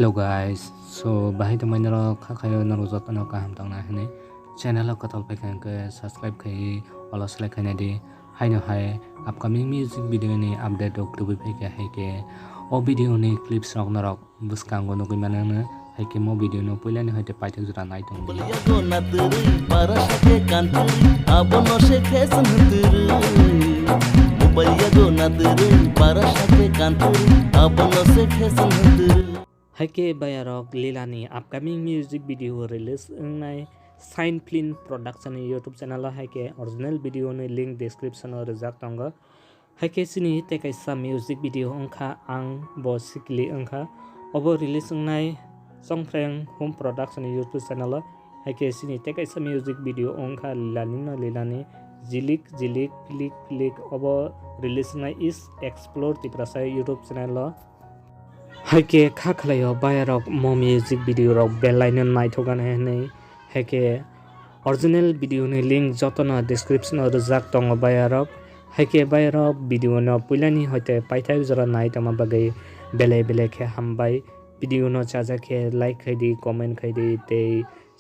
Hello guys, so bahai to mainro khakhayo naro jotono kaham tangna hene channel ko tol phaikhan ke subscribe khai olo select khai di haino hai upcoming music video ni update ok tubi phaike haike o video ni clips rok narok buskango nugui manana haike mo video no poila ni hoite paithak jura nai tong bi Haike bayarok Lila ni upcoming music video release ngai sign clean production YouTube channel haike original video ni link description o rijak tongo haike sini te kaisa music video ongkha ang bo sikli ongkha obo release ngai songfreng home production YouTube channel haike sini te kaisa music video ongkha Lila ni jilik jilik flick flick obo release ngai is explore tiprasa YouTube channel haike khakhlayo bayarok mo music video rok belaino naithogan hene haike original video ni link jotono description o rijak tongo bayarok haike bayarok video no puilani hoite paithak jora naitama bagai bele khe hambai video no chaja khe like khaidi comment khaidi te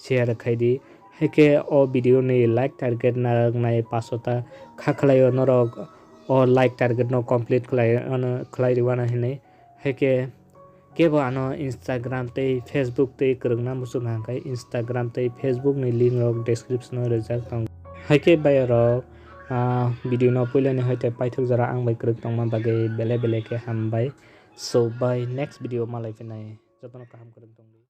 share khaidi haike o video ni like target narak nai 500 ta khakhlayo norok o like target no complete khlai riwana hene haike kebo ano Instagram te Facebook te krungna musung hangkai Instagram te Facebook ni link rok description o rijak tong haike bayaro video no puila ni hoite paithak jara ang bai kruk tongma bagai bele ke hambai so by next video malai pinai jotono kaham kruk tong